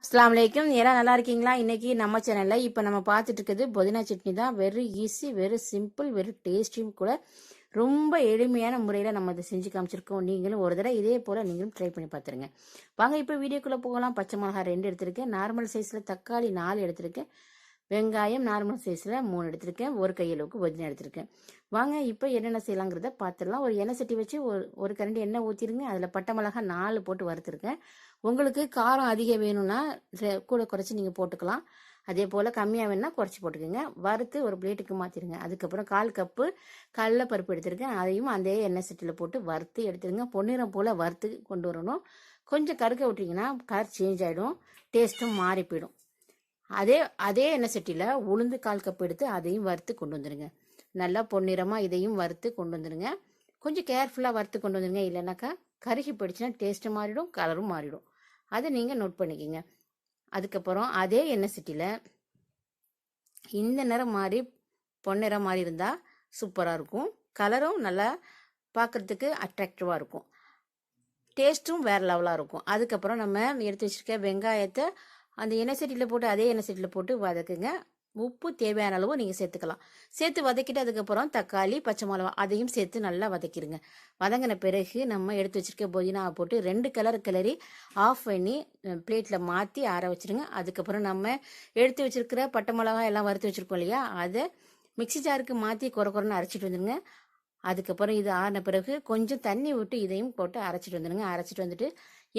அஸ்ஸலாமு அலைக்கும். எல்லாம் நல்லா இருக்கீங்களா? இன்னைக்கு நம்ம சேனல்ல இப்போ நம்ம பார்த்துட்டு இருக்கிறது புதினா சட்னி தான். Very easy, very simple, very டேஸ்டியும் கூட. ரொம்ப எளிமையான முறையில் நம்ம அதை செஞ்சு காமிச்சிருக்கோம். நீங்களும் ஒரு தடவை இதே போல் நீங்களும் ட்ரை பண்ணி பார்த்துருங்க. வாங்க இப்போ வீடியோக்குள்ளே போகலாம். பச்சை மிளகாய் 2 எடுத்திருக்கேன். நார்மல் சைஸில் தக்காளி 4 எடுத்திருக்கேன். வெங்காயம் நார்மல் சைஸில் 3 எடுத்திருக்கேன். ஒரு கையளவுக்கு புதினா எடுத்திருக்கேன். வாங்க இப்போ என்னென்ன செய்யலாங்கிறத பார்த்துடலாம். ஒரு எண்ணெய் சட்டி வச்சு ஒரு கரண்டி எண்ணெய் ஊற்றிருங்க. அதில் பட்டை மிளகாய் 4 போட்டு வறுத்துருக்கேன். உங்களுக்கு காரம் அதிகம் வேணும்னா கூட குறைச்சி நீங்கள் போட்டுக்கலாம். அதே போல் கம்மியாக வேணும்னா குறைச்சி போட்டுக்கோங்க. வறுத்து ஒரு பிளேட்டுக்கு மாற்றிடுங்க. அதுக்கப்புறம் 1/4 கப்பு கடலைப்பருப்பு எடுத்திருக்கேன். அதையும் அதே எண்ணெய் சட்டியில் போட்டு வறுத்து எடுத்துருங்க. பொன்னிறம் போல் வறுத்து கொண்டு வரணும். கொஞ்சம் கருக்க விட்டிங்கன்னா கலர் சேஞ்ச் ஆகிடும், டேஸ்ட்டும் மாறி போயிடும். அதே எண்ணெய் சட்டியில் உளுந்து 1/4 கப் எடுத்து அதையும் வறுத்து கொண்டு வந்துடுங்க. நல்லா பொன்னிறமாக இதையும் வறுத்து கொண்டு வந்துடுங்க. கொஞ்சம் கேர்ஃபுல்லாக வறுத்து கொண்டு வந்துடுங்க. இல்லைனாக்கா கருகி போயிடுச்சுன்னா டேஸ்ட்டு மாறிடும், கலரும் மாறிடும். அதை நீங்கள் நோட் பண்ணிக்கோங்க. அதுக்கப்புறம் அதே எண்ணெய் சட்டியில் இந்த நிறம் மாதிரி பொன்னிறம் மாதிரி இருந்தால் சூப்பராக இருக்கும். கலரும் நல்லா பார்க்குறதுக்கு அட்ராக்டிவாக இருக்கும். டேஸ்ட்டும் வேறு லெவலாக இருக்கும். அதுக்கப்புறம் நம்ம எடுத்து வச்சுருக்க வெங்காயத்தை அந்த எண்ணெய் சட்டியில் போட்டு அதே எண்ணெய் சட்டியில் போட்டு வதக்குங்க. உப்பு தேவையான அளவு நீங்கள் சேர்த்துக்கலாம். சேர்த்து வதக்கிட்டு அதுக்கப்புறம் தக்காளி, பச்சை மிளகா அதையும் சேர்த்து நல்லா வதக்கிடுங்க. வதங்கின பிறகு நம்ம எடுத்து வச்சுருக்க புதினாவை போட்டு 2 கலர் கிளறி ஆஃப் பண்ணி பிளேட்டில் மாற்றி ஆற வச்சுருங்க. அதுக்கப்புறம் நம்ம எடுத்து வச்சுருக்கிற பட்டை மிளகா எல்லாம் வறுத்து வச்சுருக்கோம் இல்லையா, அதை மிக்சி ஜாருக்கு மாற்றி குறைன்னு அரைச்சிட்டு வந்துடுங்க. அதுக்கப்புறம் இது ஆறின பிறகு கொஞ்சம் தண்ணி விட்டு இதையும் போட்டு அரைச்சிட்டு வந்துடுங்க. அரைச்சிட்டு வந்துட்டு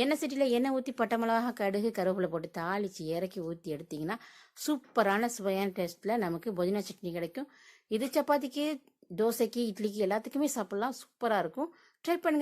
எண்ணெய் சட்டியில் எண்ணெய் ஊற்றி பட்டை மிளகா, கடுகு, கருவேப்பிலை போட்டு தாளித்து இறக்கி ஊற்றி எடுத்திங்கன்னா சூப்பரான சுவையான டேஸ்ட்டில் நமக்கு புதினா சட்னி கிடைக்கும். இது சப்பாத்திக்கு, தோசைக்கு, இட்லிக்கு எல்லாத்துக்குமே சாப்பிட்லாம். சூப்பராக இருக்கும். ட்ரை பண்ணுங்கள்.